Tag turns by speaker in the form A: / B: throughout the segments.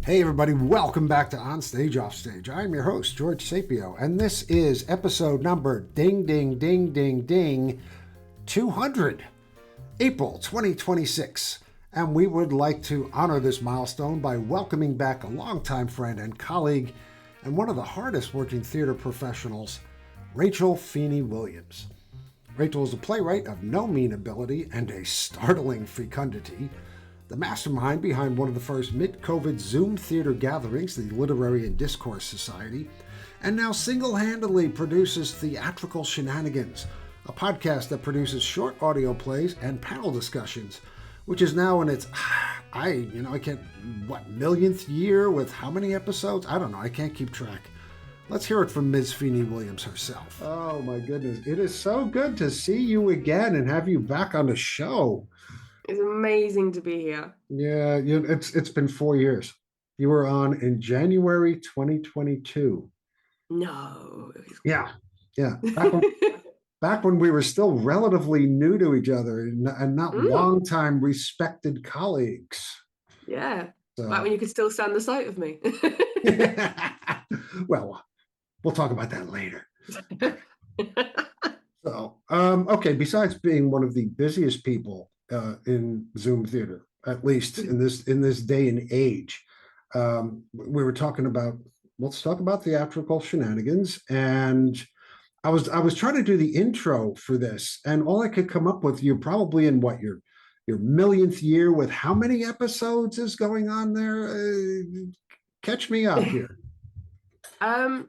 A: Hey everybody, welcome back to On Stage, Off Stage. I'm your host, George Sapio, and this is episode number ding, ding, ding, ding, ding, 200, April 2026. And we would like to honor this milestone by welcoming back a longtime friend and colleague and one of the hardest working theater professionals, Rachel Feeny-Williams. Rachel is a playwright of no mean ability and a startling fecundity, the mastermind behind one of the first mid-COVID Zoom theater gatherings, the Literary and Discourse Society, and now single-handedly produces Theatrical Shenanigans, a podcast that produces short audio plays and panel discussions, which is now in its, millionth year with how many episodes? I don't know, I can't keep track. Let's hear it from Ms. Feeny-Williams herself. Oh my goodness, it is so good to see you again and have you back on the show.
B: It's amazing to be here.
A: Yeah, it's been 4 years. You were on in January 2022.
B: No.
A: Yeah. Back when we were still relatively new to each other and not long-time respected colleagues.
B: Yeah. So. Back when you could still stand the sight of me.
A: Well, we'll talk about that later. So, okay, besides being one of the busiest people in Zoom theater, at least in this day and age, we were talking about, let's talk about Theatrical Shenanigans. And I was trying to do the intro for this, and all I could come up with, you're probably in what, your millionth year with how many episodes is going on there? Catch me up here.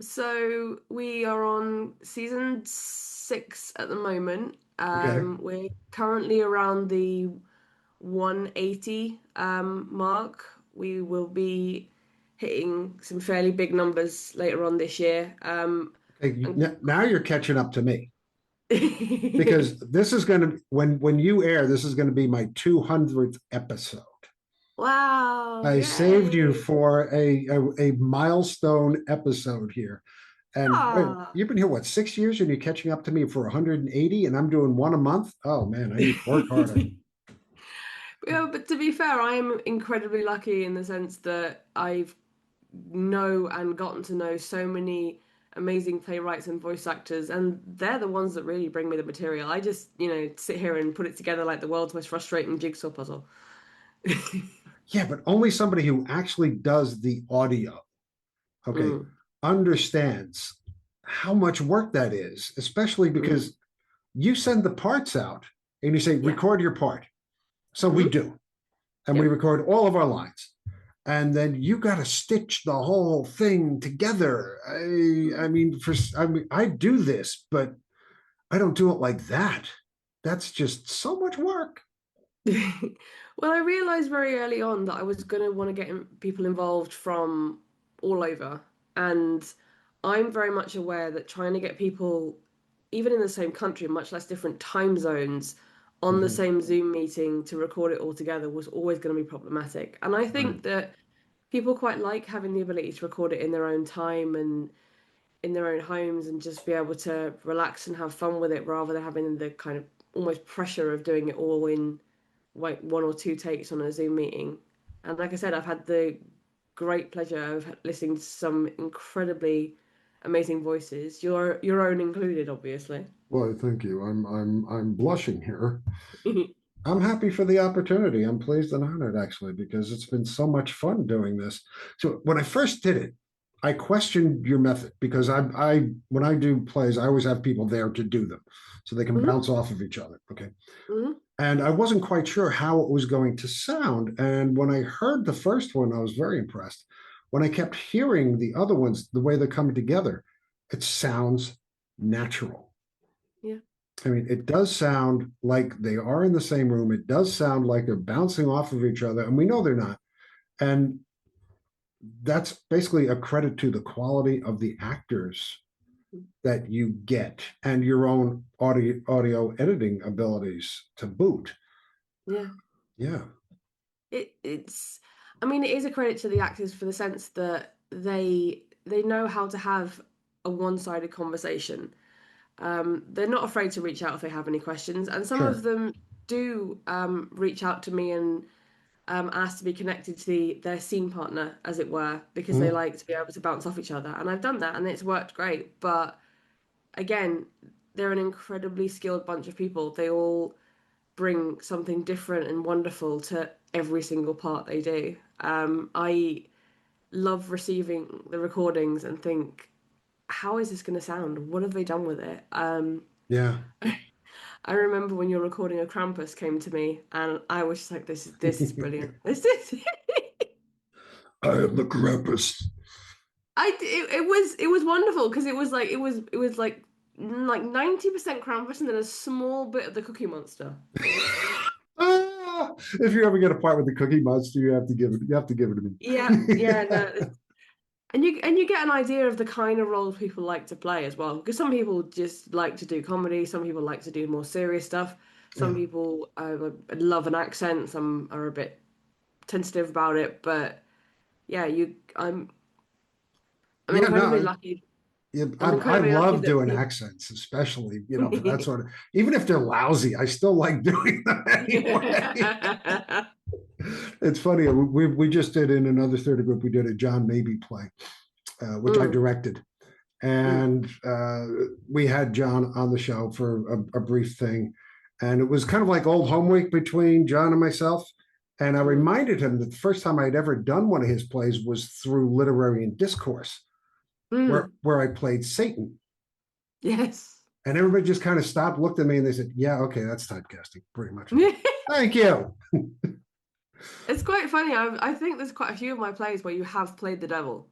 B: So we are on season 6 at the moment.
A: Okay.
B: We're currently around the 180 mark. We will be hitting some fairly big numbers later on this year.
A: Now you're catching up to me. Because this is going to, when you air, this is going to be my 200th episode.
B: Wow.
A: I saved you for a milestone episode here. And you've been here, what, 6 years, and you're catching up to me for 180, and I'm doing one a month? Oh, man, I need to work harder.
B: Yeah, but to be fair, I am incredibly lucky in the sense that I've gotten to know so many amazing playwrights and voice actors, and they're the ones that really bring me the material. I just, sit here and put it together like the world's most frustrating jigsaw puzzle.
A: Yeah, but only somebody who actually does the audio, okay, understands how much work that is, especially because you send the parts out and you say, record your part. So we do. And we record all of our lines. And then you got to stitch the whole thing together. I do this, but I don't do it like that. That's just so much work.
B: Well, I realized very early on that I was going to want to get people involved from all over. And I'm very much aware that trying to get people, even in the same country, much less different time zones, on the same Zoom meeting to record it all together was always going to be problematic. And I think that people quite like having the ability to record it in their own time and in their own homes and just be able to relax and have fun with it rather than having the kind of almost pressure of doing it all in like 1 or 2 takes on a Zoom meeting. And like I said, I've had the great pleasure of listening to some incredibly amazing voices, your own included, obviously.
A: Well, thank you. I'm blushing here. I'm happy for the opportunity. I'm pleased and honored, actually, because it's been so much fun doing this. So when I first did it, I questioned your method because I when I do plays, I always have people there to do them so they can bounce off of each other. Okay. And I wasn't quite sure how it was going to sound. And when I heard the first one, I was very impressed. When I kept hearing the other ones, the way they're coming together, it sounds natural.
B: Yeah.
A: I mean, it does sound like they are in the same room. It does sound like they're bouncing off of each other, and we know they're not. And that's basically a credit to the quality of the actors that you get and your own audio editing abilities to boot.
B: Yeah.
A: Yeah.
B: It is a credit to the actors for the sense that they know how to have a one-sided conversation. They're not afraid to reach out if they have any questions, and some of them do reach out to me and asked to be connected to their scene partner, as it were, because they
A: Mm.
B: like to be able to bounce off each other. And I've done that, and it's worked great. But again, they're an incredibly skilled bunch of people. They all bring something different and wonderful to every single part they do. I love receiving the recordings and think, how is this going to sound? What have they done with it?
A: Yeah.
B: I remember when your recording of Krampus came to me, and I was just like, "This is brilliant. This is."
A: I am the Krampus.
B: It was wonderful because it was like 90% Krampus and then a small bit of the Cookie Monster.
A: Ah, if you ever get a part with the Cookie Monster, you have to give it to
B: Yeah, yeah,
A: me.
B: no, and you get an idea of the kind of roles people like to play as well. Because some people just like to do comedy, some people like to do more serious stuff, some
A: Yeah.
B: people love an accent, some are a bit tentative about it. But yeah, I'm
A: Yeah,
B: incredibly
A: no,
B: lucky.
A: yeah,
B: I'm
A: I
B: incredibly lucky
A: love
B: that
A: doing
B: people.
A: accents, especially, for that sort of, even if they're lousy, I still like doing them anyway. It's funny. We just did in another theater group, we did a John Maybe play, which I
B: Mm,
A: directed.
B: mm,
A: And we had John on the show for a brief thing. And it was kind of like old home week between John and myself. And I
B: mm,
A: reminded him that the first time I'd ever done one of his plays was through Literary and Discourse,
B: mm.
A: where I played Satan.
B: Yes.
A: And everybody just kind of stopped, looked at me, and they said, "Yeah, okay, that's typecasting, pretty much." I'm like, thank you.
B: It's quite funny. I think there's quite a few of my plays where you have played the devil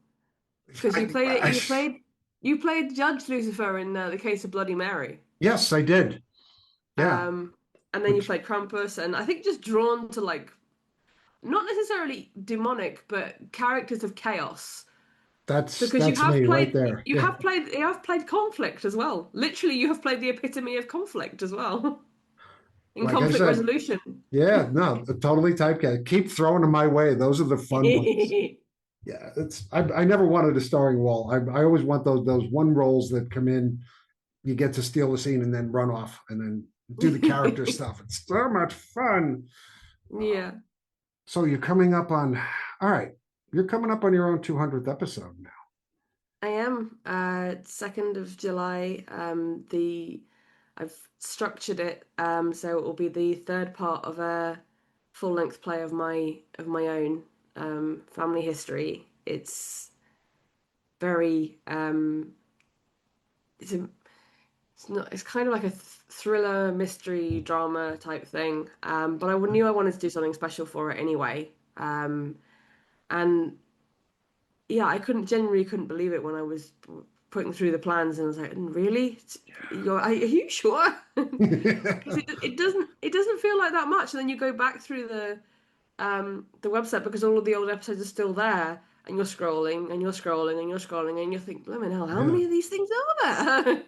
B: because you
A: I,
B: played it.
A: I,
B: You played Judge Lucifer in the case of Bloody Mary,
A: yes, I did. Yeah,
B: um, and then you
A: which
B: played Krampus, and I think just drawn to like not necessarily demonic, but characters of chaos because you
A: that's
B: have
A: me right
B: played
A: there.
B: you
A: Yeah,
B: have played you have played conflict as well. Literally, you have played the epitome of conflict as well in
A: like I
B: conflict
A: said,
B: resolution.
A: yeah, no, totally typecast. Keep throwing them my way. Those are the fun ones. Yeah, I never wanted a starring role. I always want those one roles that come in, you get to steal the scene and then run off and then do the character stuff. It's so much fun. Uh,
B: Yeah.
A: so you're coming up on, all right, you're coming up on your own 200th episode now.
B: I am 2nd of July. The I've structured it so it will be the third part of a full-length play of my own family history. It's very it's a it's not it's kind of like a thriller mystery drama type thing. But I knew I wanted to do something special for it anyway. And yeah, I genuinely couldn't believe it when I was putting through the plans and I was like, really? Are you sure? Because it doesn't feel like that much. And then you go back through the website because all of the old episodes are still there and you're scrolling and you're scrolling and you're scrolling and you think, blimey hell, how
A: Yeah.
B: many of these things are there?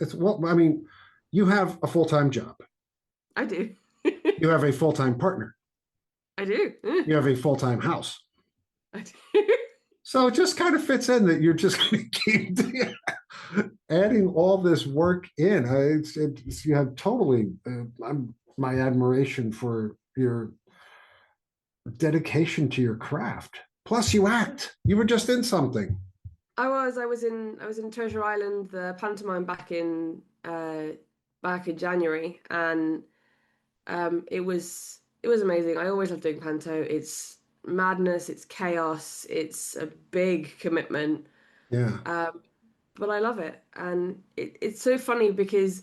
A: It's well, I mean, you have a full-time job.
B: I do.
A: You have a full-time partner.
B: I do.
A: You have a full-time house.
B: I do.
A: So it just kind of fits in that you're just going to keep adding all this work in. You have totally my admiration for your dedication to your craft. Plus, you act. You were just in something.
B: I was in Treasure Island, the pantomime back in January, and it was amazing. I always love doing panto. It's madness, it's chaos, it's a big commitment,
A: Yeah,
B: um, but I love it, and it's so funny because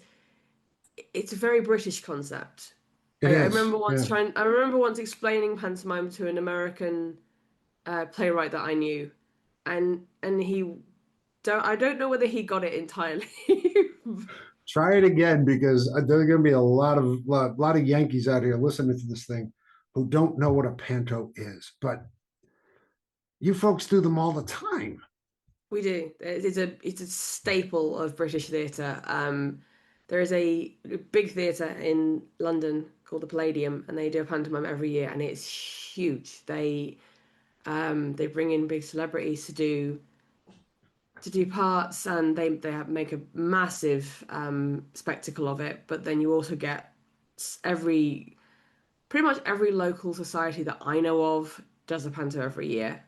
B: it's a very British concept.
A: it
B: I
A: is.
B: remember once
A: Yeah.
B: trying. I remember once explaining pantomime to an American playwright that I knew, and he don't. I don't know whether he got it entirely.
A: Try it again because there are going to be a lot of Yankees out here listening to this thing who don't know what a panto is, but you folks do them all the time.
B: We do. It's a staple of British theatre. There is a big theatre in London called the Palladium, and they do a pantomime every year, and it's huge. They bring in big celebrities to do parts, and make a massive spectacle of it. But then you also get every pretty much every local society that I know of does a panto every year.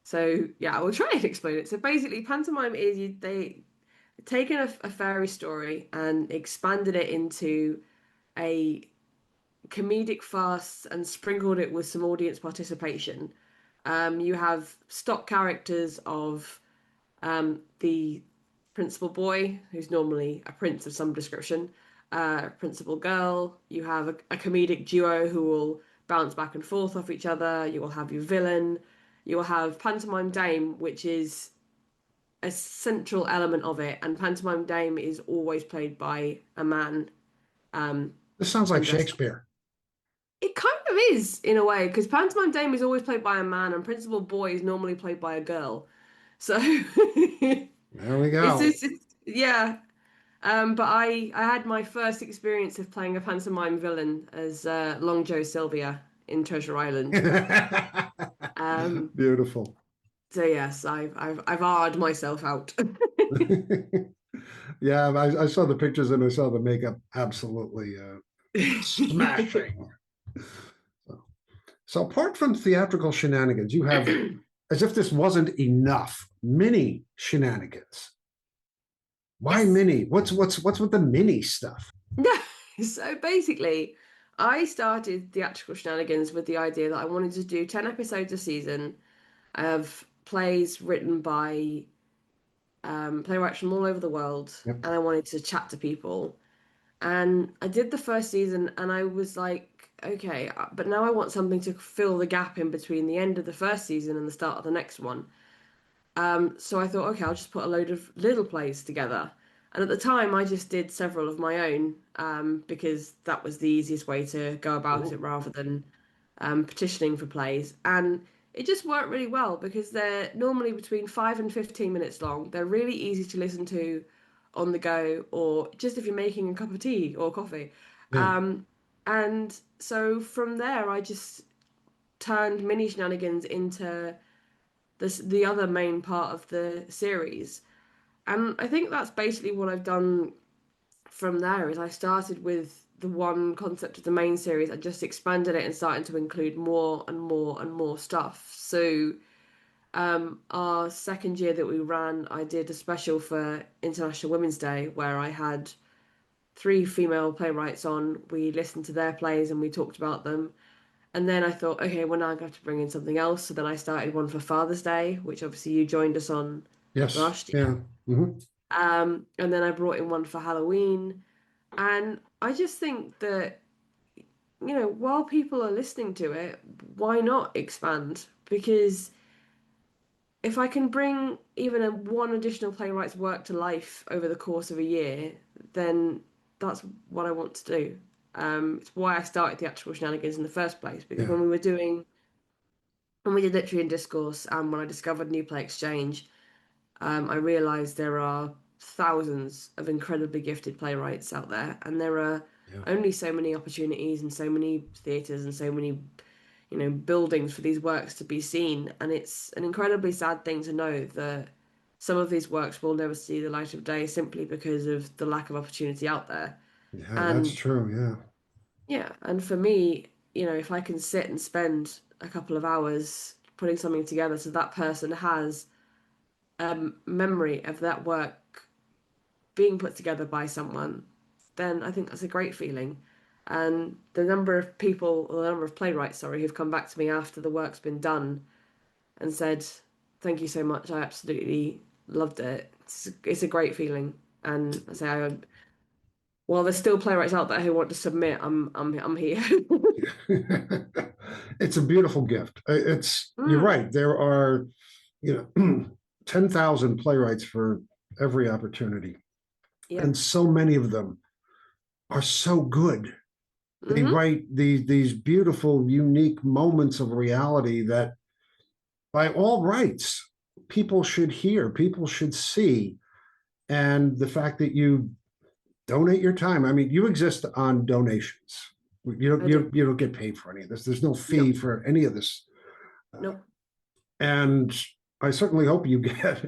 B: So yeah, I will try and explain it. So basically, pantomime is they taken a fairy story and expanded it into a comedic farce and sprinkled it with some audience participation. You have stock characters of the principal boy, who's normally a prince of some description, principal girl. You have a comedic duo who will bounce back and forth off each other. You will have your villain. You will have pantomime dame, which is a central element of it, and pantomime dame is always played by a man.
A: This sounds like
B: And dressed.
A: Shakespeare.
B: It kind of is in a way because pantomime dame is always played by a man, and principal boy is normally played by a girl. So
A: There we go.
B: yeah. But I had my first experience of playing a pantomime villain as Long Joe Sylvia in Treasure Island. Um,
A: Beautiful.
B: so yes, I've R'd myself out.
A: Yeah, I saw the pictures and I saw the makeup. Absolutely smashing. So apart from theatrical shenanigans, you have, as if this wasn't enough, mini shenanigans. Why
B: Yes.
A: mini? What's with the mini stuff?
B: So basically, I started Theatrical Shenanigans with the idea that I wanted to do 10 episodes a season of plays written by playwrights from all over the world,
A: Yep.
B: and I wanted to chat to people. And I did the first season, and I was like, okay, but now I want something to fill the gap in between the end of the first season and the start of the next one. So I thought, okay, I'll just put a load of little plays together. And at the time, I just did several of my own because that was the easiest way to go about it
A: Cool.
B: rather than petitioning for plays. And it just worked really well because they're normally between 5 and 15 minutes long. They're really easy to listen to on the go or just if you're making a cup of tea or coffee.
A: Yeah.
B: And so from there, I just turned mini shenanigans into the other main part of the series. And I think that's basically what I've done from there is I started with the one concept of the main series. I just expanded it and started to include more and more and more stuff. So our second year that we ran, I did a special for International Women's Day where I had three female playwrights on. We listened to their plays and we talked about them. And then I thought, okay, well now I'm going to have to bring in something else. So then I started one for Father's Day, which obviously you joined us on
A: Yes.
B: last year.
A: Yeah. Hmm.
B: And then I brought in one for Halloween. And I just think that, while people are listening to it, why not expand? Because if I can bring even one additional playwright's work to life over the course of a year, then that's what I want to do. It's why I started Theatrical Shenanigans in the first place, because
A: Yeah.
B: when we did Literary and Discourse and when I discovered New Play Exchange, I realised there are thousands of incredibly gifted playwrights out there, and there are
A: Yeah.
B: only so many opportunities and so many theatres and so many, buildings for these works to be seen. And it's an incredibly sad thing to know that some of these works will never see the light of day simply because of the lack of opportunity out there.
A: Yeah. That's
B: And
A: true. Yeah.
B: yeah, and for me, if I can sit and spend a couple of hours putting something together so that person has memory of that work being put together by someone, then I think that's a great feeling. And the number of people, or the number of playwrights, sorry, who've come back to me after the work's been done and said, "Thank you so much. I absolutely loved it." It's a great feeling. And I say, while there's still playwrights out there who want to submit, I'm here.
A: It's a beautiful gift. You're
B: Mm,
A: right. There are, 10,000 playwrights for every opportunity.
B: yeah.
A: And so many of them are so good. They
B: Hmm.
A: write these beautiful, unique moments of reality that by all rights, people should hear, people should see. And the fact that you donate your time, I mean, you exist on donations.
B: I do.
A: You don't get paid for any of this. There's no
B: No,
A: fee for any of this.
B: no.
A: And I certainly hope you get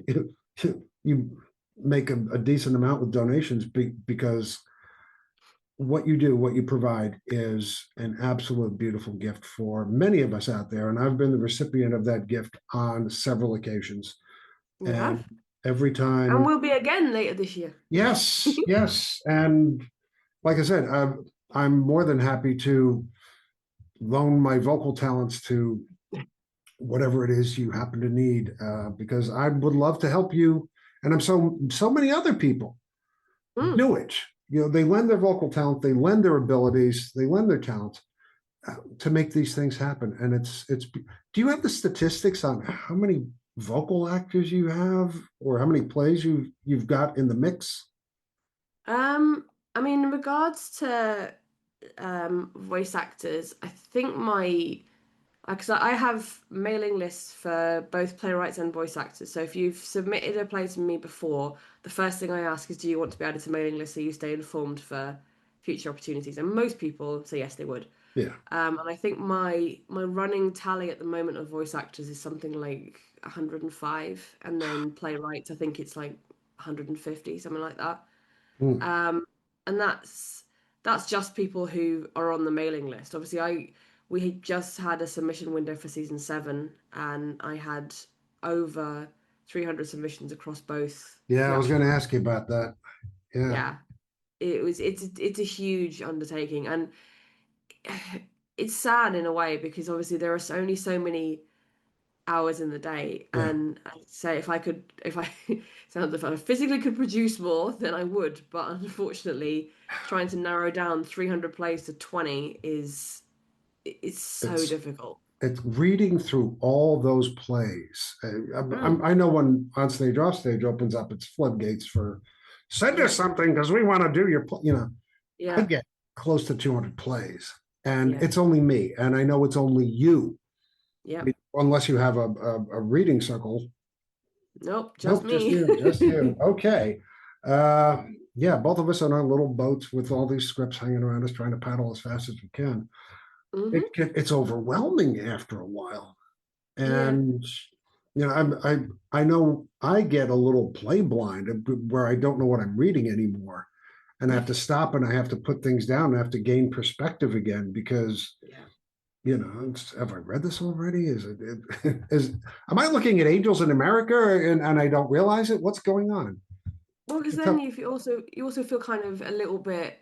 A: you make a decent amount with donations because what you do, what you provide is an absolute beautiful gift for many of us out there. And I've been the recipient of that gift on several occasions.
B: You
A: And
B: have,
A: every
B: and
A: time,
B: will be again later this year.
A: yes, yes. And like I said, I'm more than happy to loan my vocal talents to whatever it is you happen to need, because I would love to help you. And I'm so many other people
B: Mm.
A: do it. They lend their vocal talent, they lend their abilities, they lend their talent to make these things happen. And it's. Do you have the statistics on how many vocal actors you have, or how many plays you've got in the mix?
B: I mean, in regards to voice actors, I think my because I have mailing lists for both playwrights and voice actors. So if you've submitted a play to me before, the first thing I ask is, do you want to be added to mailing list so you stay informed for future opportunities? And most people say yes, they would.
A: Yeah,
B: And I think my running tally at the moment of voice actors is something like 105, and then playwrights, I think it's like 150, something like that.
A: mm.
B: Um, and that's just people who are on the mailing list. Obviously, we just had a submission window for season 7, and I had over 300 submissions across both
A: Yeah. I was going to
B: theatrical.
A: ask you about that. Yeah,
B: Yeah, it's a huge undertaking, and it's sad in a way because obviously there are only so many hours in the day,
A: yeah.
B: and I'd say if I sounds if I physically could produce more, then I would. But unfortunately, trying to narrow down 300 plays to 20 is it's so
A: It's
B: difficult.
A: it's reading through all those plays.
B: Mm,
A: I know when on stage, off stage opens up, it's floodgates for send us
B: yeah,
A: something because we want to do your. I
B: yeah,
A: get close to 200 plays, and
B: yeah,
A: it's only me, and I know it's only you,
B: yeah.
A: unless you have a reading circle.
B: Nope, just
A: Nope, just
B: me.
A: you, just you. Okay. Uh, yeah, both of us on our little boats with all these scripts hanging around us, trying to paddle as fast as we can.
B: Hmm.
A: It's overwhelming after a while.
B: Yeah,
A: And I know I get a little play blind where I don't know what I'm reading anymore, and I have to stop and I have to put things down. And I have to gain perspective again because
B: yeah.
A: have I read this already? Is am I looking at Angels in America and I don't realize it? What's going on?
B: Well, because then you also feel kind of a little bit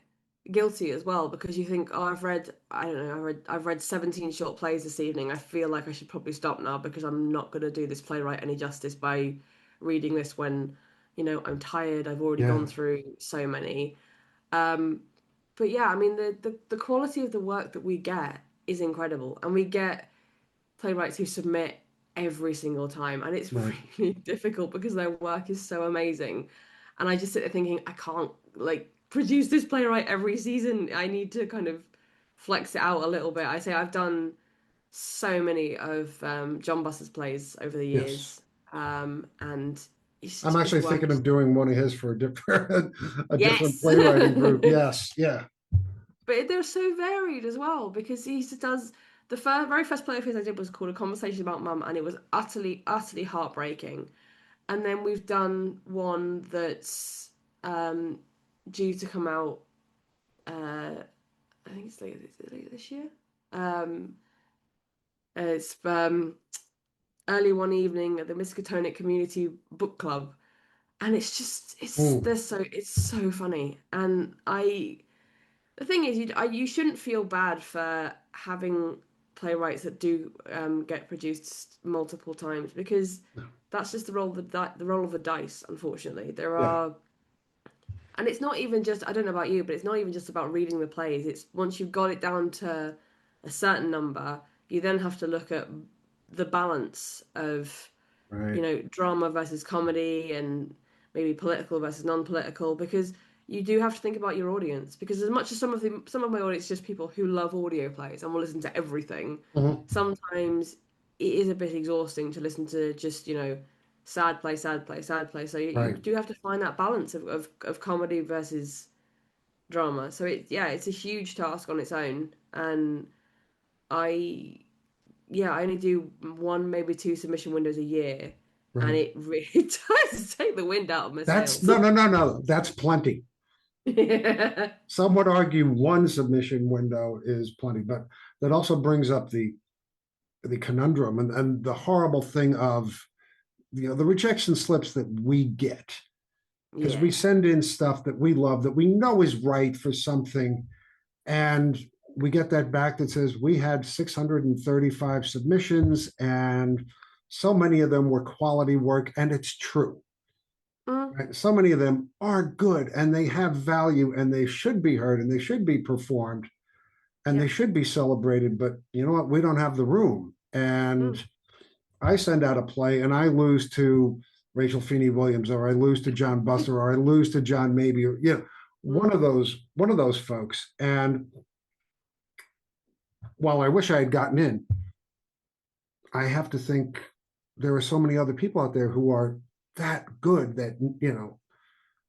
B: guilty as well because you think, oh, I don't know, I've read 17 short plays this evening. I feel like I should probably stop now because I'm not going to do this playwright any justice by reading this when, I'm tired. I've already
A: Yeah,
B: gone through so many. Um, but yeah, I mean the quality of the work that we get is incredible, and we get playwrights who submit every single time, and it's
A: right.
B: really difficult because their work is so amazing. And I just sit there thinking, I can't like produce this playwright every season. I need to kind of flex it out a little bit. I say I've done so many of John Buss's plays over the
A: Yes.
B: years, and
A: I'm
B: his
A: actually
B: work
A: thinking
B: is
A: of doing one of his for a different a different
B: yes.
A: playwriting group. Yes, yeah.
B: But they're so varied as well because he just does very first play of his I did was called A Conversation About Mum, and it was utterly, utterly heartbreaking. And then we've done one that's um, due to come out. I think it's later this year. Um, it's early one evening at the Miskatonic Community Book Club, and it's just
A: Mm,
B: it's so funny. And the thing is, you shouldn't feel bad for having playwrights that do get produced multiple times because
A: no.
B: that's just the role of the dice. Unfortunately, there
A: Yeah,
B: are, and it's not even just I don't know about you, but it's not even just about reading the plays. It's once you've got it down to a certain number, you then have to look at the balance of
A: right.
B: drama versus comedy and maybe political versus non-political because you do have to think about your audience because as much as some of my audience is just people who love audio plays and will listen to everything,
A: Mhm.
B: sometimes it is a bit exhausting to listen to just, sad play, sad play, sad play. So you
A: Right.
B: do have to find that balance of comedy versus drama. So it's a huge task on its own. And I I only do one, maybe two submission windows a year, and
A: Right.
B: it really does take the wind out of my
A: That's
B: sails.
A: no, no, no, no. That's plenty.
B: Yeah.
A: Some would argue one submission window is plenty, but that also brings up the conundrum and the horrible thing of the rejection slips that we get because we
B: Yeah.
A: send in stuff that we love that we know is right for something, and we get that back that says we had 635 submissions and so many of them were quality work, and it's true.
B: Mm,
A: Right? So many of them are good and they have value and they should be heard and they should be performed and
B: yeah.
A: they should be celebrated. But you know what? We don't have the room.
B: Mm.
A: And I send out a play and I lose to Rachel Feeny-Williams, or I lose to John Busser, or I lose to John Maybe, or
B: Mm.
A: one of those folks. And while I wish I had gotten in, I have to think there are so many other people out there who are that good that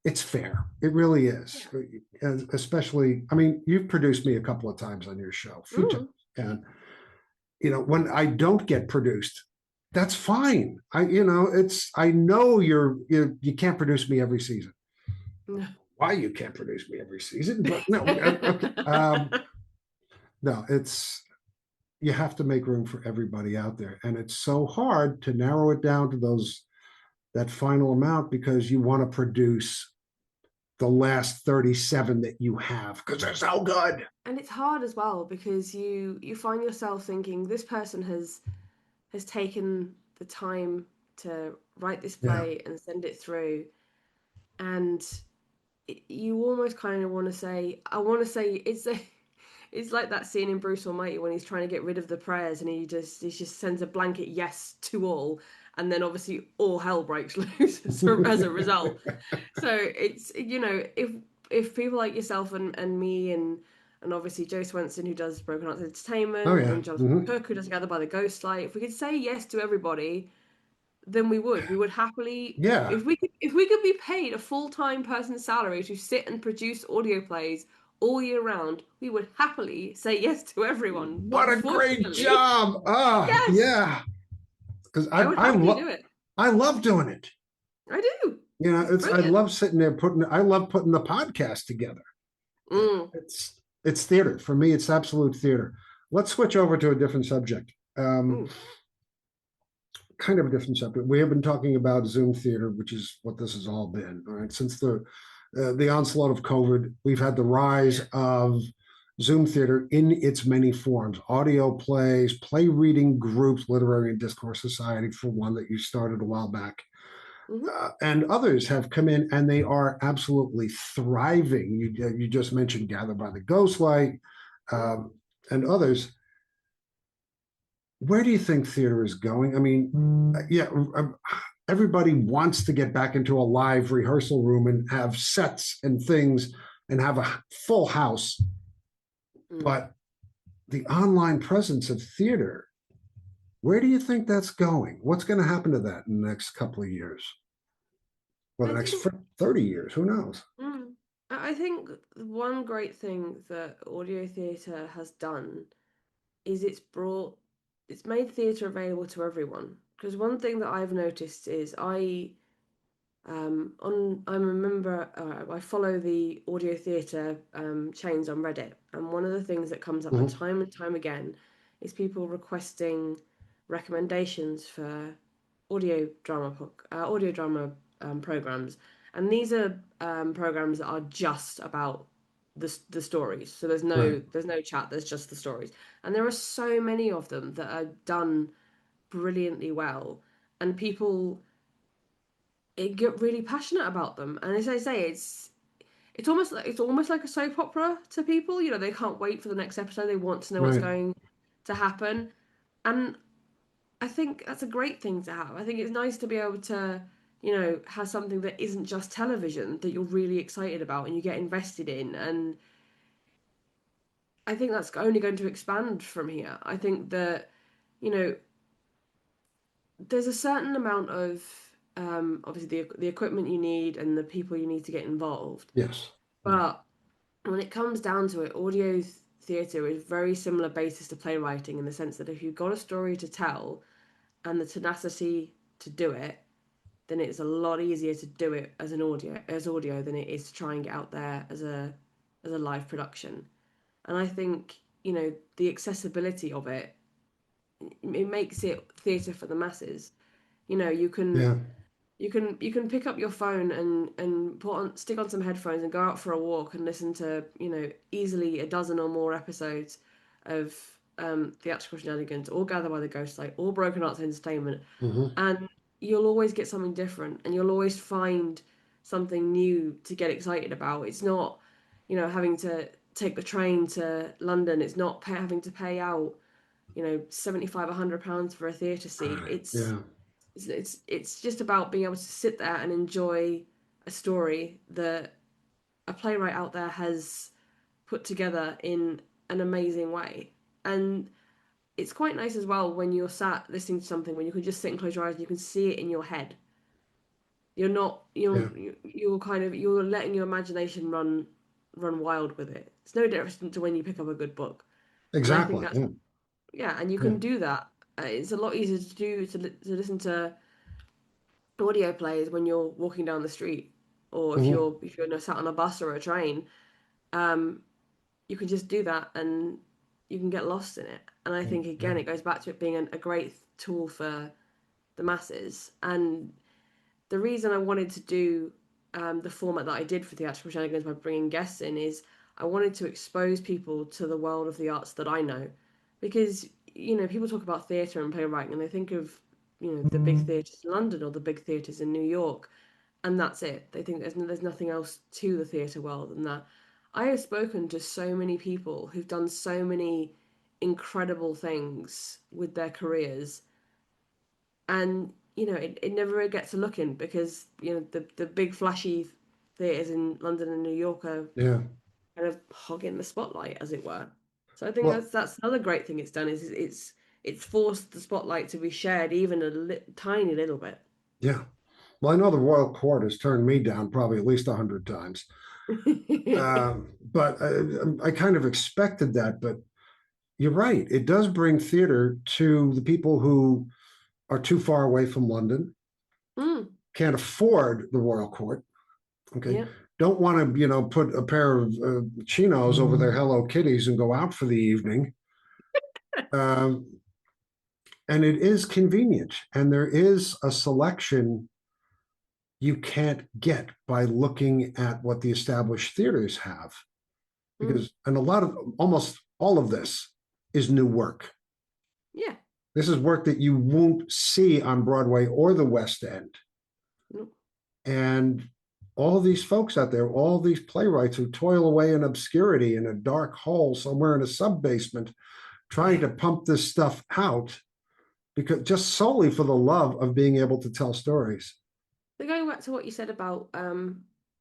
A: it's fair. It really is.
B: Yeah.
A: And especially, I mean, you've produced me a couple of times on your show, a few times.
B: Mm.
A: And, when I don't get produced, that's fine. I know you can't produce me every season.
B: No.
A: Why you can't produce me every season, but no, okay. No, you have to make room for everybody out there. And it's so hard to narrow it down to that final amount because you want to produce the last 37 that you have because they're so good.
B: And it's hard as well because you find yourself thinking this person has taken the time to write this
A: Yeah.
B: play and send it through, and you almost kind of want to say, I want to say it's like that scene in Bruce Almighty when he's trying to get rid of the prayers and he just sends a blanket yes to all, and then obviously all hell breaks loose as a result. So it's if people like yourself and me and obviously Joe Swenson, who does Broken Hearts
A: Oh,
B: Entertainment,
A: yeah.
B: and Jonathan
A: Hmm.
B: Cook, who does Gathered by the Ghostlight, if we could say yes to everybody, then we would happily,
A: Yeah.
B: if we could be paid a full-time person's salary to sit and produce audio plays all year round, we would happily say yes to everyone. But
A: What a great
B: unfortunately,
A: job. Ah,
B: yes,
A: yeah. Because
B: I would happily do it.
A: I love doing it.
B: I do. It's
A: I
B: brilliant.
A: love sitting there I love putting the podcast together.
B: Mm,
A: It's theater. For me, it's absolute theater. Let's switch over to a different subject.
B: mm,
A: Kind of a different subject. We have been talking about Zoom theater, which is what this has all been. All right, since the onslaught of COVID, we've had the rise
B: yeah.
A: of Zoom theater in its many forms: audio plays, play reading groups, Literary and Discourse Society, for one that you started a while back,
B: Hmm.
A: and others have come in and they are absolutely thriving. You just mentioned Gather by the Ghostlight,
B: Mm.
A: um, and others. Where do you think theater is going? I mean, yeah, everybody wants to get back into a live rehearsal room and have sets and things and have a full house,
B: Mm.
A: but the online presence of theater, where do you think that's going? What's going to happen to that in the next couple of years? Or the
B: I
A: next
B: think
A: 30 years? Who knows?
B: mm, I think one great thing that audio theatre has done is it's made theatre available to everyone. Because one thing that I've noticed is I'm a member. I follow the audio theatre chains on Reddit, and one of the things that comes up
A: Mhm.
B: time and time again is people requesting recommendations for audio drama programs, and these are programs that are just about the stories. So
A: Right.
B: there's no chat. There's just the stories, and there are so many of them that are done brilliantly well, and people get really passionate about them. And as I say, it's almost like a soap opera to people. They can't wait for the next episode. They want to know what's
A: Right.
B: going to happen, and I think that's a great thing to have. I think it's nice to be able to, have something that isn't just television that you're really excited about and you get invested in. And I think that's only going to expand from here. I think that, you know, there's a certain amount of obviously the equipment you need and the people you need to get involved.
A: Yes.
B: But when it comes down to it, audio theatre is very similar basis to playwriting in the sense that if you've got a story to tell and the tenacity to do it, then it's a lot easier to do it as an audio than it is to try and get out there as a live production. And I think, the accessibility of it makes it theatre for the masses. You know, you can
A: Yeah.
B: you can pick up your phone and stick on some headphones and go out for a walk and listen to, easily a dozen or more episodes of Theatrical Shenanigans, all Gathered by the Ghostlight, all Broken Arts Entertainment,
A: Hmm.
B: and you'll always get something different, and you'll always find something new to get excited about. It's not, having to take the train to London. It's not having to pay out, 75, £100 for a theatre seat.
A: Right.
B: It's
A: Yeah.
B: it's just about being able to sit there and enjoy a story that a playwright out there has put together in an amazing way. And it's quite nice as well when you're sat listening to something when you can just sit and close your eyes and you can see it in your head. You're not
A: Yeah.
B: you're kind of you're letting your imagination run wild with it. It's no different to when you pick up a good book. And I think
A: Exactly.
B: that's,
A: Yeah.
B: yeah, and you
A: Yeah.
B: can do that. It's a lot easier to do to listen to audio plays when you're walking down the street, or if
A: Hmm.
B: you're sat on a bus or a train. um you can just do that and you can get lost in it. And I think,
A: Yeah.
B: again, it goes back to it being a great tool for the masses. And the reason I wanted to do the format that I did for Theatrical Shenanigans by bringing guests in is I wanted to expose people to the world of the arts that I know. Because, people talk about theatre and playwriting and they think of, the big theatres in London or the big theatres in New York, and that's it. They think there's nothing else to the theatre world than that. I have spoken to so many people who've done so many incredible things with their careers, and it never gets a look in because the big flashy theatres in London and New York are
A: Yeah.
B: kind of hogging the spotlight, as it were. So I think
A: Well,
B: that's another great thing it's done is it's forced the spotlight to be shared even a tiny little bit.
A: yeah. Well, I know the Royal Court has turned me down probably at least 100 times. But I kind of expected that. But you're right. It does bring theater to the people who are too far away from London,
B: Mm,
A: can't afford the Royal Court. Okay.
B: yeah.
A: Don't want to, put a pair of chinos over their Hello Kitties and go out for the evening. Um, and it is convenient. And there is a selection you can't get by looking at what the established theaters have.
B: Mm,
A: And almost all of this is new work.
B: yeah.
A: This is work that you won't see on Broadway or the West End.
B: No.
A: And all these folks out there, all these playwrights who toil away in obscurity in a dark hole somewhere in a sub basement, trying to pump this stuff out because just solely for the love of being able to tell stories.
B: So going back to what you said about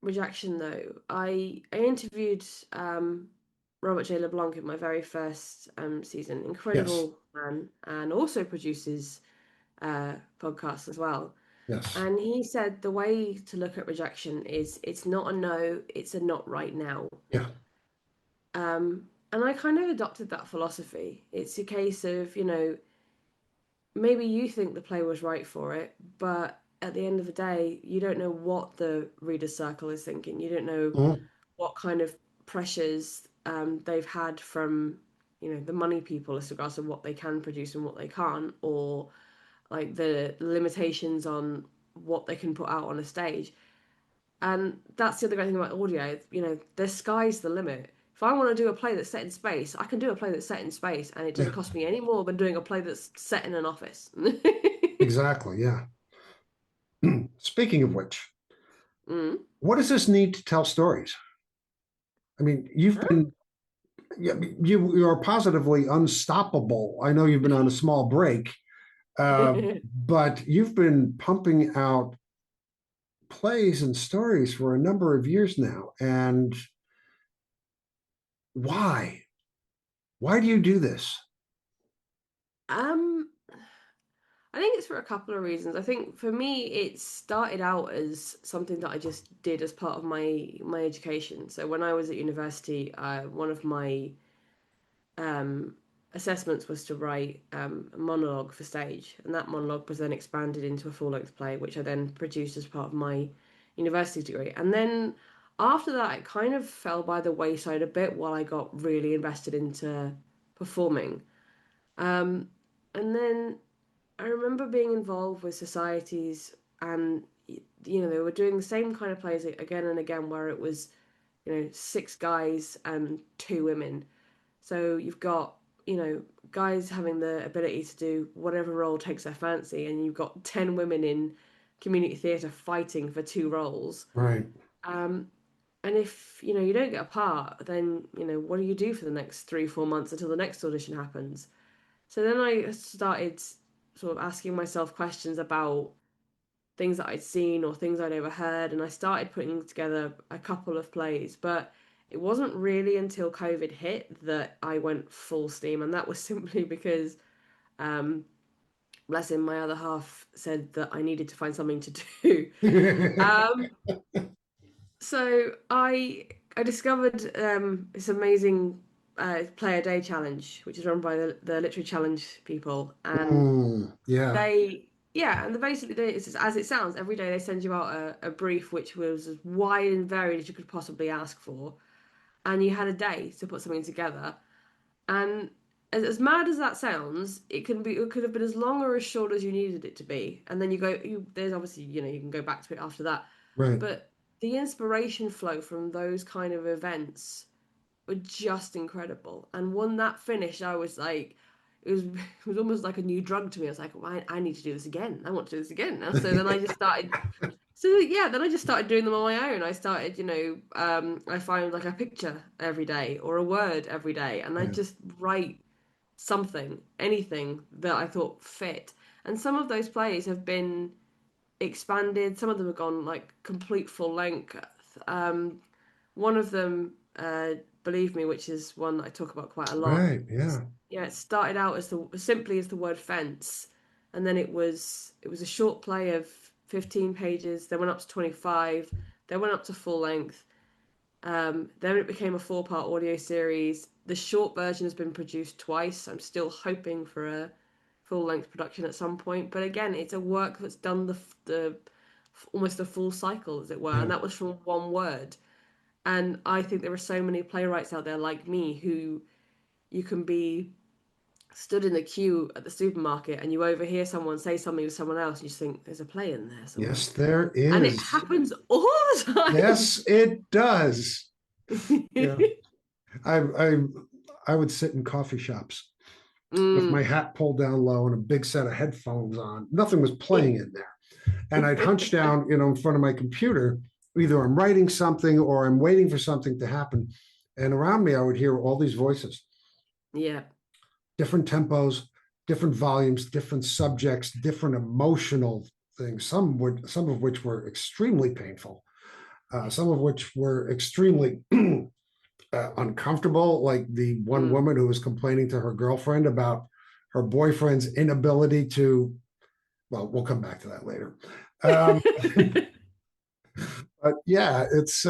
B: rejection, though, I interviewed Robert J. LeBlanc in my very first season.
A: Yes,
B: Incredible man, and also produces podcasts as well.
A: yes,
B: And he said the way to look at rejection is it's not a no, it's a not right now.
A: yeah,
B: And I kind of adopted that philosophy. It's a case of, maybe you think the play was right for it, but at the end of the day, you don't know what the reader's circle is thinking. You don't know
A: mhm,
B: what kind of pressures they've had from, the money people as regards to what they can produce and what they can't, or like the limitations on what they can put out on a stage. And that's the other great thing about audio. The sky's the limit. If I want to do a play that's set in space, I can do a play that's set in space, and it
A: yeah,
B: doesn't cost me any more than doing a play that's set in an office.
A: exactly, yeah. Speaking of which,
B: Mm.
A: what does this need to tell stories? I mean, you've
B: Huh?
A: been yeah, you are positively unstoppable. I know you've been on a small break, but you've been pumping out plays and stories for a number of years now. And why? Why do you do this?
B: um, I think it's for a couple of reasons. I think for me, it started out as something that I just did as part of my education. So when I was at university, one of my assessments was to write a monologue for stage, and that monologue was then expanded into a full-length play, which I then produced as part of my university degree. And then after that, it kind of fell by the wayside a bit while I got really invested into performing. Um, and then I remember being involved with societies, and they were doing the same kind of plays again and again, where it was, six guys and two women. So you've got, guys having the ability to do whatever role takes their fancy, and you've got 10 women in community theatre fighting for two roles.
A: Right.
B: Um, and if, you don't get a part, then, what do you do for the next 3, 4 months until the next audition happens? So then I started sort of asking myself questions about things that I'd seen or things I'd overheard, and I started putting together a couple of plays. But it wasn't really until COVID hit that I went full steam, and that was simply because, bless him, my other half said that I needed to find something to do. um, so I discovered this amazing play a day challenge, which is run by the Literary Challenge people, and
A: Yeah.
B: basically it's as it sounds. Every day they send you out a brief which was as wide and varied as you could possibly ask for, and you had a day to put something together. And as mad as that sounds, it could have been as long or as short as you needed it to be. And then there's obviously, you can go back to it after that.
A: Right.
B: But the inspiration flow from those kind of events were just incredible. And when that finished, I was like, it was almost like a new drug to me. I was like, well, I need to do this again. I want to do this again now. So then I just started. So yeah, then I just started doing them on my own. I started, I find like a picture every day or a word every day, and I
A: Yeah.
B: just write something, anything that I thought fit. And some of those plays have been expanded. Some of them have gone like complete full length. Um, one of them, Believe Me, which is one that I talk about quite a lot.
A: Right. Yeah.
B: Yeah, it started out as simply as the word fence, and then it was a short play of 15 pages. Then went up to 25. Then went up to full length. Then it became a 4-part audio series. The short version has been produced twice. I'm still hoping for a full length production at some point. But again, it's a work that's done the almost a full cycle, as it were,
A: Yeah.
B: and that was from one word. And I think there are so many playwrights out there like me who you can be stood in the queue at the supermarket and you overhear someone say something to someone else and you just think there's a play in there somewhere.
A: Yes, there
B: And it
A: is.
B: happens all the time.
A: Yes, it does. Yeah. I I would sit in coffee shops with my
B: Mm.
A: hat pulled down low and a big set of headphones on. Nothing was playing in there. And I'd hunch down, in front of my computer. Either I'm writing something or I'm waiting for something to happen. And around me, I would hear all these voices,
B: Yeah.
A: different tempos, different volumes, different subjects, different emotional things. Some of which were extremely painful, some of which were extremely uncomfortable. Like the one
B: Mm.
A: woman who was complaining to her girlfriend about her boyfriend's inability to. Well, we'll come back to that later. Um, but yeah, it's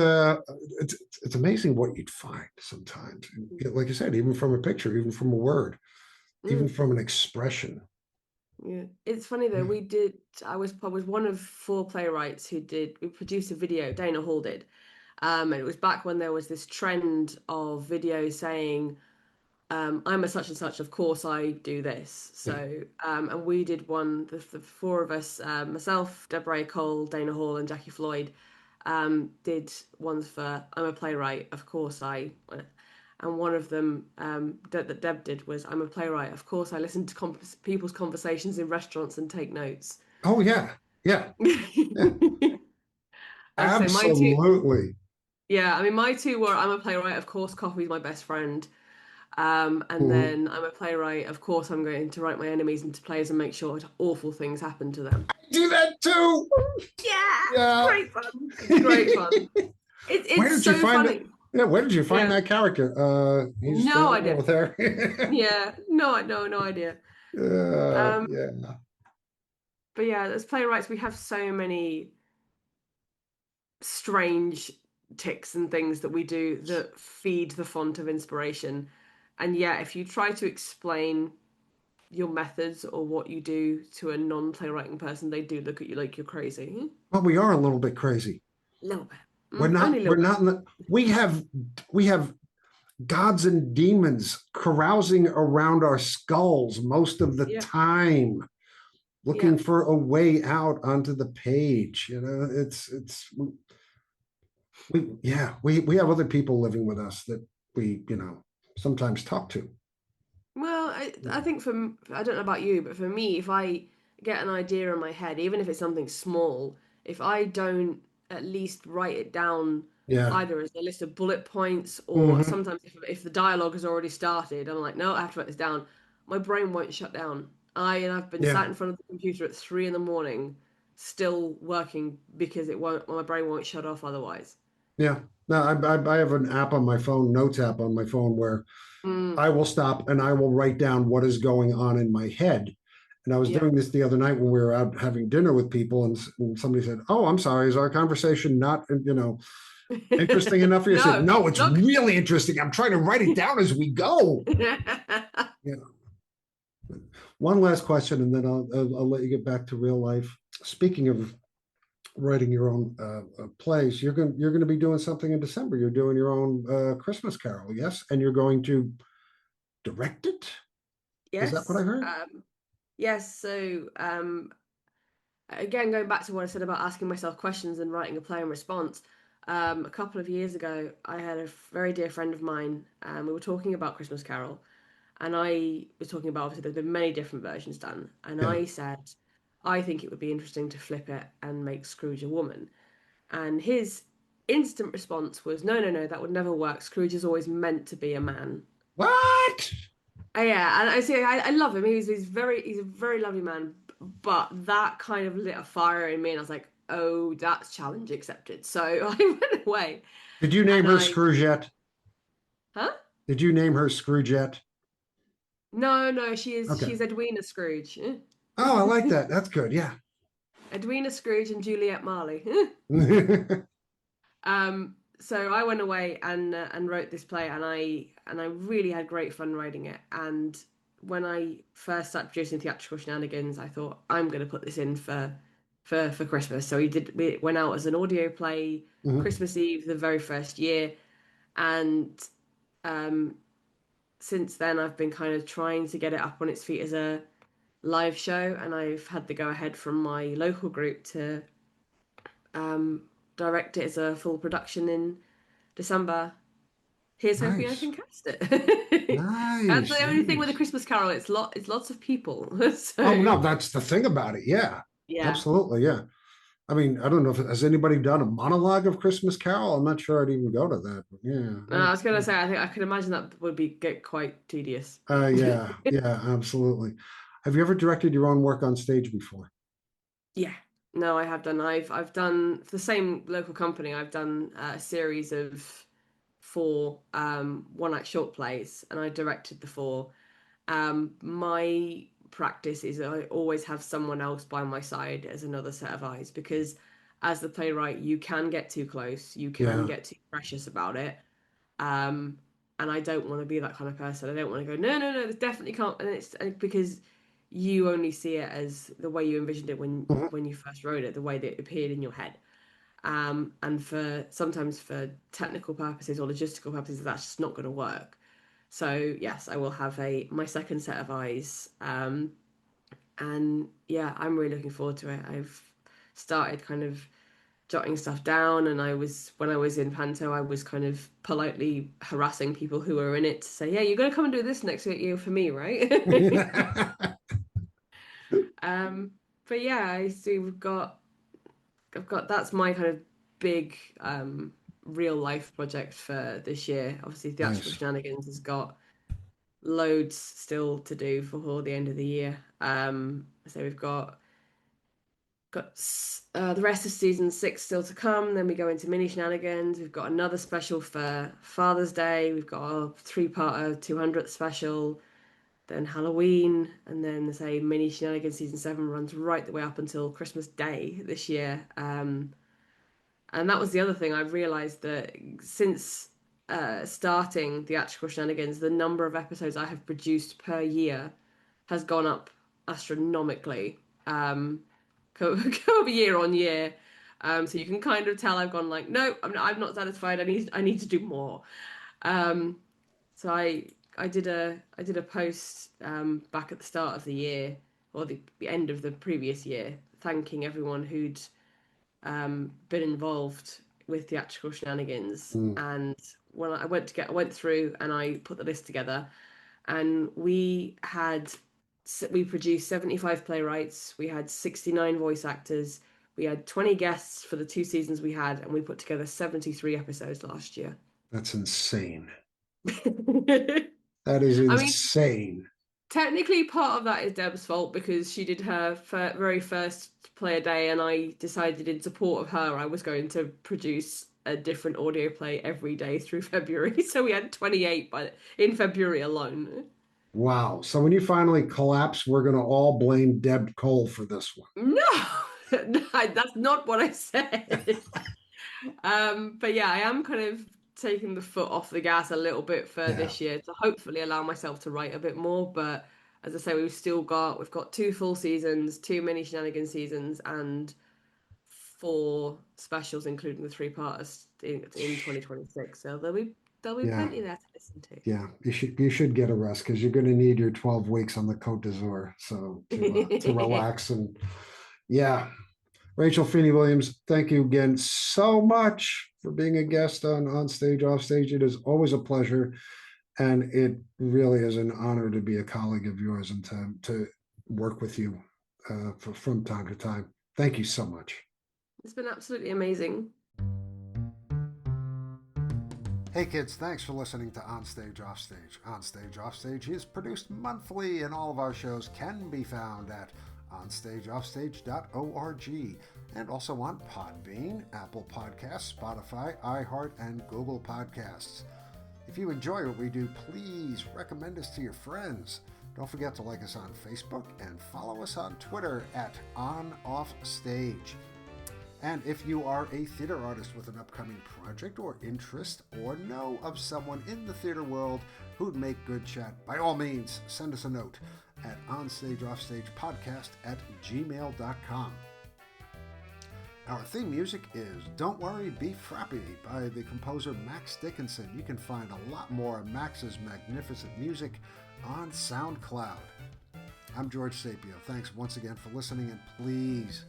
A: amazing what you'd find sometimes. Like you said, even from a picture, even from a word, even
B: Mm.
A: from an expression.
B: Yeah. It's funny though,
A: Yeah.
B: I was one of 4 playwrights we produced a video, Dana Hall did. And it was back when there was this trend of videos saying, I'm a such and such, of course I do this.
A: Yeah.
B: So, and we did one, the 4 of us, myself, Deborah Cole, Dana Hall, and Jackie Floyd, did ones for I'm a playwright, of course and one of them that Deb did was I'm a playwright, of course I listen to people's conversations in restaurants and take notes.
A: Oh yeah. Yeah. Yeah.
B: Like I say, my two,
A: Absolutely.
B: yeah, I mean, my two were I'm a playwright, of course, coffee's my best friend. And
A: Mhm.
B: then I'm a playwright. Of course, I'm going to write my enemies into plays and make sure awful things happen to them.
A: Do that too.
B: Yeah, it's
A: Yeah.
B: great fun. It's great fun.
A: Where
B: It's
A: did you
B: so
A: find it?
B: funny.
A: Yeah, where did you find
B: Yeah,
A: that character? He's
B: no
A: standing
B: idea.
A: over there.
B: Yeah, no idea. Um,
A: Yeah.
B: but yeah, as playwrights, we have so many strange ticks and things that we do that feed the font of inspiration. And yeah, if you try to explain your methods or what you do to a non-playwriting person, they do look at you like you're crazy.
A: Well, we are a little bit crazy.
B: A little bit.
A: We're
B: Only a
A: not.
B: little
A: We're
B: bit.
A: not. We have gods and demons carousing around our skulls most of the
B: Yeah.
A: time,
B: Yeah.
A: looking for a way out onto the page. It's we have other people living with us that we sometimes talk to.
B: Well, I think I don't know about you, but for me, if I get an idea in my head, even if it's something small, if I don't at least write it down
A: Yeah.
B: either as a list of bullet points or
A: Hmm.
B: sometimes if the dialogue has already started, I'm like, no, I have to write this down. My brain won't shut down. I've been
A: Yeah.
B: sat in front of the computer at 3 in the morning, still working because it won't my brain won't shut off otherwise.
A: Yeah. No, I have an app on my phone, notes app on my phone, where
B: Mm,
A: I will stop and I will write down what is going on in my head. And I was
B: yeah.
A: doing this the other night when we were out having dinner with people, and somebody said, "Oh, I'm sorry, is our conversation not, interesting enough for you?" I said,
B: No,
A: "No, it's
B: look.
A: really interesting. I'm trying to write it down as we go." Yeah. One last question, and then I'll let you get back to real life. Speaking of writing your own plays, you're going to be doing something in December. You're doing your own Christmas Carol, yes, and you're going to direct it. Is that what I
B: Yes.
A: heard?
B: Yes. So, again, going back to what I said about asking myself questions and writing a play in response, a couple of years ago, I had a very dear friend of mine, and we were talking about Christmas Carol, and I was talking about obviously there's been many different versions done, and
A: Yeah.
B: I said, I think it would be interesting to flip it and make Scrooge a woman. And his instant response was, no, no, no, that would never work. Scrooge is always meant to be a man.
A: What?
B: Yeah, and I see. I love him. He's a very lovely man. But that kind of lit a fire in me, and I was like, oh, that's challenge accepted. So I went away,
A: Did you name
B: and
A: her
B: I,
A: Scroogette?
B: huh?
A: Did you name her Scroogette?
B: No, no,
A: Okay.
B: she's Edwina Scrooge.
A: Oh, I like that. That's good. Yeah.
B: Edwina Scrooge and Juliet Marley. So I went away and wrote this play, and I really had great fun writing it. And when I first started producing Theatrical Shenanigans, I thought I'm going to put this in for Christmas. So we went out as an audio play
A: Mhm.
B: Christmas Eve the very first year, and um, since then I've been kind of trying to get it up on its feet as a live show, and I've had the go ahead from my local group to um, direct it as a full production in December. Here's hoping I
A: Nice.
B: can cast it. That's
A: Nice.
B: the only thing with a
A: Nice.
B: Christmas Carol. It's lots of people.
A: Oh,
B: So
A: no, that's the thing about it. Yeah.
B: yeah.
A: Absolutely. Yeah. I mean, I don't know if has anybody done a monologue of Christmas Carol. I'm not sure I'd even go to that. But
B: I was gonna say I think I could imagine that would be get quite tedious.
A: yeah, yeah, absolutely. Have you ever directed your own work on stage before?
B: Yeah. No, I have done. I've done for the same local company. I've done a series of four one act short plays, and I directed the four. My practice is I always have someone else by my side as another set of eyes because as the playwright, you can get too close, you can
A: Yeah.
B: get too precious about it. Um, and I don't want to be that kind of person. I don't want to go, no, no, no, this definitely can't. And it's because you only see it as the way you envisioned it
A: Mhm.
B: when you first wrote it, the way that it appeared in your head. And for sometimes for technical purposes or logistical purposes, that's just not going to work. So yes, I will have a my second set of eyes. And yeah, I'm really looking forward to it. I've started kind of jotting stuff down, and I was when I was in Panto, I was kind of politely harassing people who were in it to say, "Yeah, you're going to come and do this next year for me, right?" um, but yeah, I see I've got that's my kind of big real life project for this year. Obviously, Theatrical
A: Nice.
B: Shenanigans has got loads still to do for the end of the year. So we've got the rest of season six still to come. Then we go into mini shenanigans. We've got another special for Father's Day. We've got a three-part 200th special. Then Halloween, and then the say mini shenanigans season seven runs right the way up until Christmas Day this year. And that was the other thing I realized that since starting Theatrical Shenanigans, the number of episodes I have produced per year has gone up astronomically, year on year. So you can kind of tell I've gone like, no, I'm not satisfied. I need to do more. So I did a post back at the start of the year, or the end of the previous year, thanking everyone who'd been involved with Theatrical Shenanigans. And when I went through and I put the list together, and we produced 75 playwrights, we had 69 voice actors, we had 20 guests for the 2 seasons we had, and we put together 73 episodes last year.
A: That's insane.
B: I
A: That is
B: mean,
A: insane.
B: technically, part of that is Deb's fault because she did her very first play a day, and I decided in support of her I was going to produce a different audio play every day through February. So we had 28 in February alone.
A: Wow. So when you finally collapse, we're going to all blame Deb Cole for this one.
B: No, that's not what I said. But yeah, I am kind of taking the foot off the gas a little bit for this year to hopefully allow myself to write a bit more. But as I say, we've got 2 full seasons, 2 mini shenanigan seasons, and 4 specials, including the 3-parters in 2026. So there'll be plenty there to listen to.
A: Yeah, you should get a rest because you're going to need your 12 weeks on the Côte d'Azur, so to relax. And yeah, Rachel Feeny-Williams, thank you again so much for being a guest on Stage Off Stage. It is always a pleasure, and it really is an honor to be a colleague of yours and to work with you from time to time. Thank you so much.
B: It's been absolutely amazing.
A: Hey kids, thanks for listening to On Stage Off Stage. On Stage Off Stage is produced monthly, and all of our shows can be found at onstageoffstage.org and also on Podbean, Apple Podcasts, Spotify, iHeart, and Google Podcasts. If you enjoy what we do, please recommend us to your friends. Don't forget to like us on Facebook and follow us on Twitter at OnOffStage. And if you are a theater artist with an upcoming project or interest, or know of someone in the theater world who'd make good chat, by all means, send us a note at onstageoffstagepodcast@gmail.com. Our theme music is Don't Worry, Be Frappy by the composer Max Dickinson. You can find a lot more of Max's magnificent music on SoundCloud. I'm George Sapio. Thanks once again for listening, and please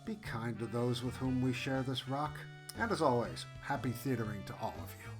A: be kind to those with whom we share this rock. And as always, happy theatering to all of you.